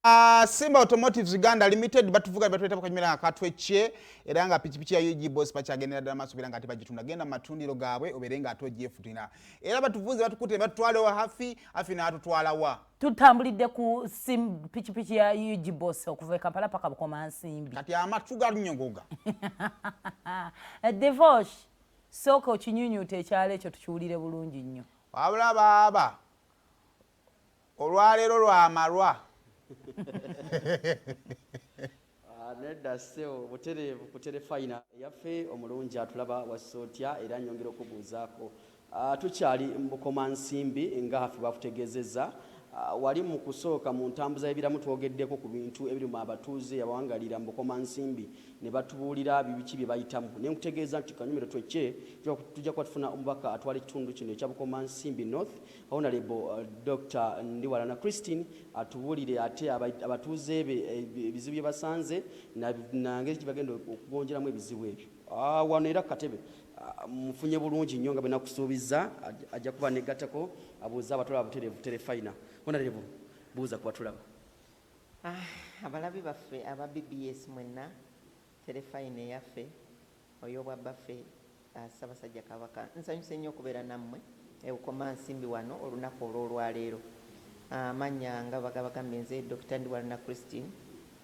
Simba Automotives Uganda Limited batuvuga batuleta pakanyumira akatweche era nga pichipichi ya UG boss pachagenera dama subira ngati pachitunda genda matundiro gabwe oberenga atoje futina era batuvuze batukute batwale wa hafi na atutwala wa tutambulidde ku pichipichi ya UG boss okuva Kampala paka Bukomansimbi kati amatuga lunyongoga divorce soko kinyunyute kyale ekyo tukiwulire bulungi nnyo wabula baba olwalero lwamalwa nedda seo butere fina yaffe omulungi atulaba wasotya era nyongera okubuuzaako tukyali Bukomansimbi nga hafi bakutegezeza wali mu kusooka mu ntambuza y'ebiramu twogeddeko ku bintu ebiruma abatuuze abawangalira Bukomansimbi ne batubuulira bibiki bye bayitamu ne nkutegeeza nti kanyumiro twekye tujja kuba tufuna omubaka atwala ekitundu kino ekya Bukomansimbi North Hon. Dr. Ndiwalana atubuulire ate abatuuze ebizibu bye basanze nangeri kibagenda okugonjeramu ebizibu ebyo wano era katebe mufunye bulungi nnyo nga benakusuubiza ajja kuba negattako abuuza abatwala butere fina Honorable buuza kubatulaba abalabi baffe aba BBS mwenna terefine yaffe oyobwa baffe Ssaabasajja Kabaka nsanyuse nnyo okubeera nammwe Bukomansimbi wano olunaku olw'olwaleero amanya nga bagambye nze Dr. Ndiwalana Christine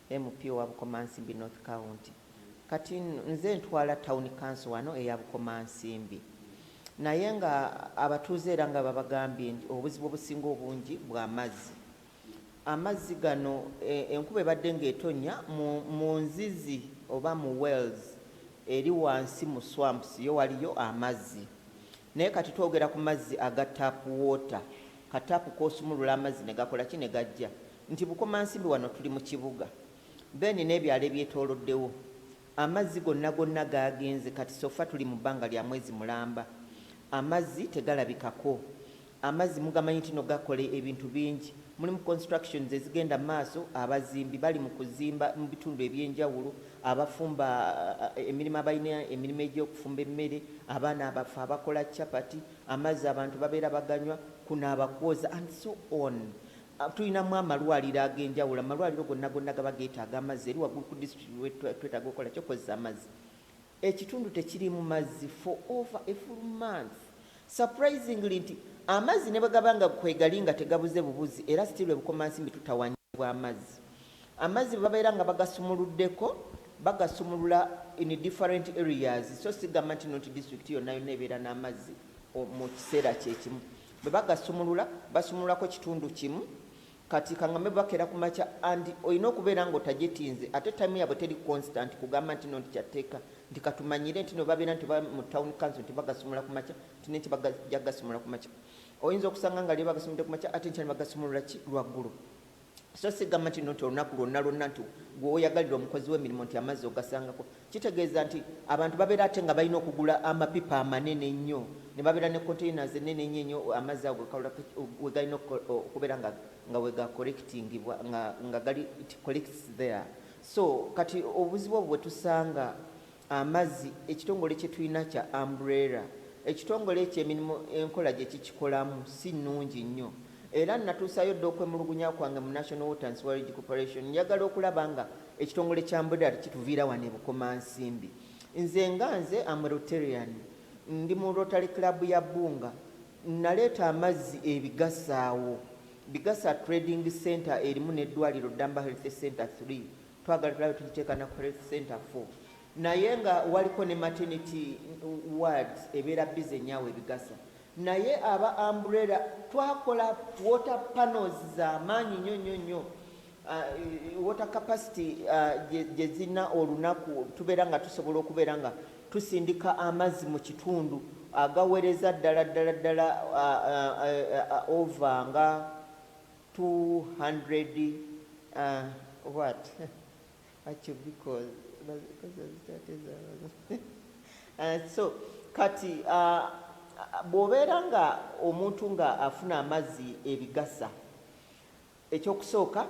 MP wa Bukomansimbi North County kati nze ntwala town council wano eya Bukomansimbi naye nga abatuuze era nga babagambye nti obuzibu obusinga obungi amazzi gano enkuba ebadde ng'etonya mu nzizi oba mu wells eri wansi mu swamps yo waliyo amazzi naye kati twogera ku mazzi aga tap water katapu k'osumulula amazzi ne gakola ki ne gajja nti Bukomansimbi wano tuli mu kibuga then n'ebyalo ebyetooloddewo amazzi gonna gagenze kati sofa tuli mu bbanga lya mwezi mulamba amazzi tegalabikako amazzi mugamanyi nti no gakola ebintu bingi mulimu constructions ezigenda maaso abazimbi bali mu kuzimba mu bitundu ebyenjawulo abafumba emirimu abalina emirimu egy'okufumba emmere abaana abafu abakola chapati amazzi abantu babeera baganywa kunaaba kwoza and so on tulinamu amalwaliro ag'enjawulo amalwaliro gonna gaba geetaaga amazzi eri waggulu ku district twetaaga okukola kyokozesa amazzi ekitundu tekiri mu mazzi for over a full month surprisingly nti amazzi ne bwegabanga kwegali nga tegabuze bubuzi era still Bukomansimbi tutawanyibwa amazzi babeera nga bagasumuluddeko bagasumulula in different areas so sigamba nti noti district yonna ebeera n'amazzi mu kiseera kyekimu bwe bagasumulula basumululako kitundu kimu kati kangambe bakera ku makya and olina okubeera nga otajetinze ate time yabwe teri constant kugamba nti noti kyateeka nti katumanyire nti no babeera nti mu town council nti bagasumula ku makya tineki bagagasumula ku makya oyinza okusanga nga liyo bagasumulidde ku makya ate nkyali bagasumulula ki lwaggulu so sigamba nti noti olunaku lwonna nti gwe oyagalira omukozi w'emirimu nti amazzi ogasangako kitegeeza nti abantu babeera ate nga balina okugula amapipa amanene ennyo ne babeera ne containers enene nnyo amazzi ago we galina okubeera nga wega collectingibwa nga gali it collects there so kati obuzibu obwo bwe tusanga amazzi ekitongole kye tulina kya umbrella ekitongole ekyo emirimu enkola gye kikikolamu si nnungi nnyo era natuusayo dda okwemulugunya kwange mu National Water and Sewerage Corporation njagala okulaba nga ekitongole kya umbrella kituviira wano e Bukomansimbi nze am Rotarian ndi mu Rotary Club ya Bunga naleeta amazzi ebigasaawo Bigasa Trading Center erimu n'eddwaliro Damba Health Center 3 twagala tulabe tugiteeka na Health Center 4 naye nga waliko ne maternity wards ebeera bize nyawe ebigasa naye aba umbrella twakola water panels z'amaanyi nnyo water capacity gye zina olunaku tubeera nga tusobola okubeera nga tusindika amazzi mu kitundu agawereza ddala over nga 200 what should be called so kati bw'obeera nga omuntu nga afuna amazzi ebigasa ekyokusooka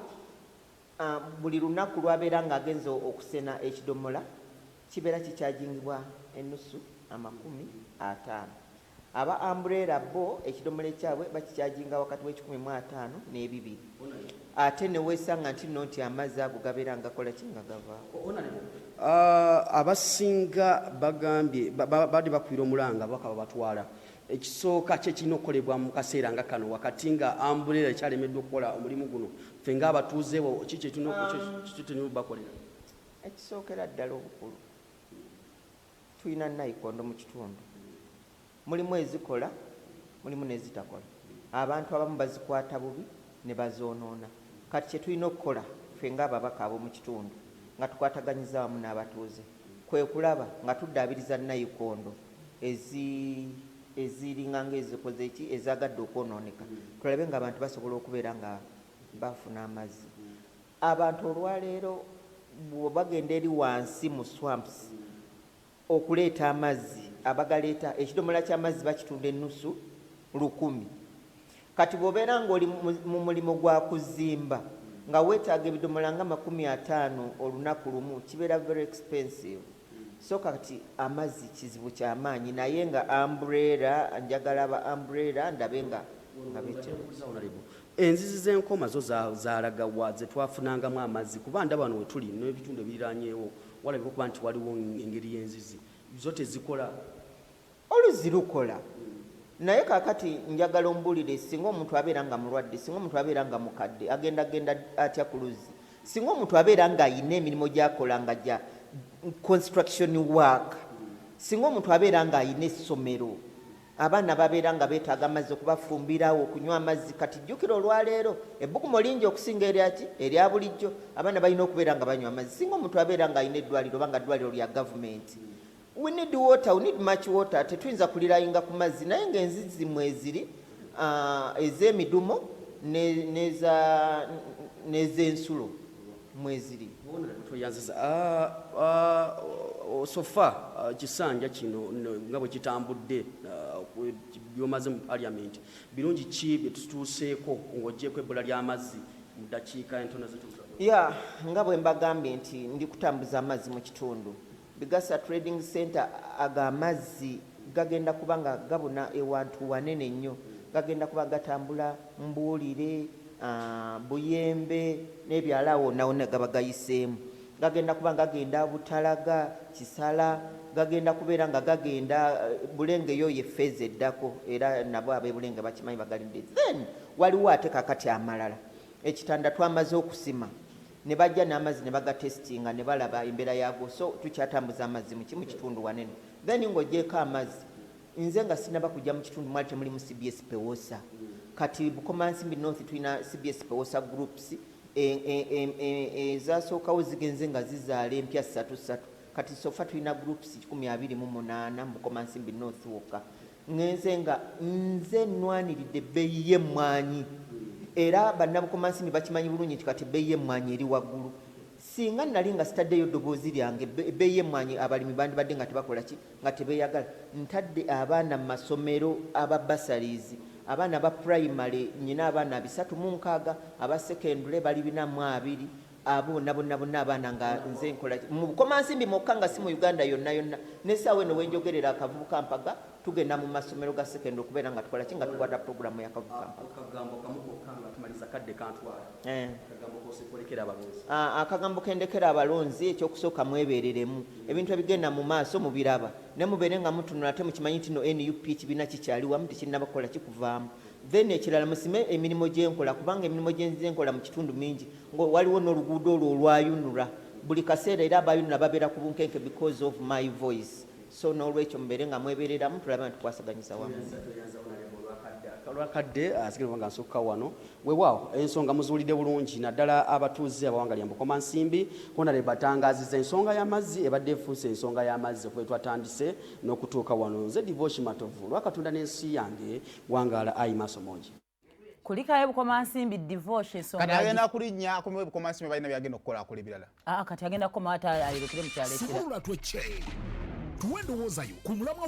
buli lunaku lwabeera nga agenza okusena ekidomola kibeera kikyajingibwa ennusu 50 aba umbrella bo ekidomole kyabwe bakikyajinga wakati w'150 n'ebibiri ate ne wesanga nti amazzi ago gabeera ngakola kinga gava abasinga bagambye badi bakwira omulanga bakaba batwala ekisooka kye kirina okukolebwa mu kaseera nga kano wakati nga umbrella ekyalemeddwa okukola omulimu guno ffe ng'abatuuzeewo ki kyetulina bakolera ekisookera ddala obukulu tulina nayikondo mu kitundu mulimu ezikola mulimu n'ezitakola abantu abamu bazikwata bubi ne bazoonoona kati kye tulina okukola ffe ng'ababaka ab'omu kitundu nga tukwataganyiza wamu n'abatuuze kwe kulaba nga tuddaabiriza nayikondo eziringa ng'ezikoze eki ezaagadde okwonooneka tulabe ng'abantu basobola okubeera nga bafuna amazzi abantu olwaleero bagenda eri wansi mu swamps okuleeta amazzi abagaleeta ekidomola ky'amazzi bakitunda ennusu 1,000 kati bw'obeera ng'oli mu mulimu gwa kuzimba nga weetaaga ebidomola nga 50 olunaku lumu kibeera very expensive so kati amazzi kizibu ky'amaanyi naye nga umbrella njagala aba umbrella ndabe nga beetera enzizi z'enkoma zo zaalagawa ze twafunangamu amazzi kuba ndaba wano we tuli n'ebitundu ebiriranyeewo walabika okuba nti waliwo engeri y'enzizi zo tezikola oluzi lukola naye kakati njagala ombulire singa omuntu abeera nga mulwadde singa omuntu abeera nga mukadde agenda atya ku luzi singa omuntu abeera nga ayina emirimu gy'akola nga gya construction work singa omuntu abeera nga ayina essomero abaana babeera nga beetaaga amazzi okubafumbirawo okunywa amazzi kati jjukira olwaleero ebbugumu lingi okusinga erya bulijjo abaana balina okubeera nga banywa amazzi singa omuntu abeera nga ayina eddwaliro oba nga ddwaliro lya gavumenti we need water, we need much water tetuyinza kulirayinga ku mazzi naye ng'enzizi mweziri ez'emidumo n'ez'ensulo mweziri sofa kisanja kino nga bwe kitambudde byomaze mu parliament birungi ki bye tutuuseeko ng'oggyeko ebbula ly'amazzi mu ddakiika entono nga bwe mbagambye nti ndi kutambuza amazzi mu kitundu Bigasa Trading Center aga amazzi gagenda kuba nga gabuna ewantu wanene nnyo gagenda kuba gatambula Mbuulire Buyembe n'ebyala wonna wonna gaba gayiseemu gagenda kuba nga gagenda Butalaga Kisala gagenda kubeera nga gagenda Bulenge yo ye Feze eddako era nabo abe Bulenge bakimanyi bagalinde then waliwo ate kakati amalala ekitanda twamaze okusima ne bajja n'amazzi ne bagatestinga ne balaba embeera yaago so tukyatambuza amazzi mu kitundu wanene then ng'oggyeko amazzi nze nga sinaba kujja mu kitundu mwali temuli mu CBS Pewosa kati Bukomansimbi North tulina CBS Pewosa groups ezasookawo zigenze nga zizaala empya 3 kati sofa tulina groups 28 mu Bukomansimbi North wokka ngenze nga nze nnwaniridde ebbeeyi y'emmwanyi era bannabukomansimbi bakimanyi bulungi nti kati ebbeeyi y'emmwanyi eri waggulu singa nali nga sitaddeyo ddoboozi lyange ebbeeyi y'emmwanyi abalimi bandibadde nga tebakola ki nga tebeeyagala ntadde abaana mu masomero aba basalies abaana ba primary nyina abaana 306 aba secondary bali 420 abo bonna abaana nga nze nkola mu Bukomansimbi mokka nga si mu Uganda yonna n'essaawa eno wenjogerera akavubuka mpaga tugenda mu masomero ga secondary okubeera nga tukola ki nga tukwata programu y'akavubuka akagambo kendekera abalonzi ekyokusooka mwebereremu ebintu ebigenda mu maaso mubiraba ne mubeere nga mutunula ate mukimanyi nti no NUP kibiina kikyali wamu tekinnabakola kikuvaamu then ekirala musime emirimu gyenkola kubanga emirimu gyenkola mu kitundu mingi waliwo n'oluguudo olwo olwayunula buli kaseera era abayunula babeera ku bunkenke because of my voice so n'olwekyo mubeere nga mwebereramu tulaba nti tukwasaganyisa wamu olwakadde asigire nga nsukka wano weewaawo ensonga muzuulidde bulungi naddala abatuuze abawanga lya Bukomansimbi honale batangaazizza ensonga y'amazzi ebadde efuuse ensonga y'amazzi okuba twatandise n'okutuuka wano nze Divoshi Matovu lwakatonda n'ensi yange wangaala ayi maaso mongi kulikayo Bukomansimbi Divoshi ensonga kati agenda kulinnya akomewo Bukomansimbi balina byagenda okukola akola ebirala kati agenda kukoma ate ayirekere mu kyalo ekirala tuwe ndowoozayo ku mulamwa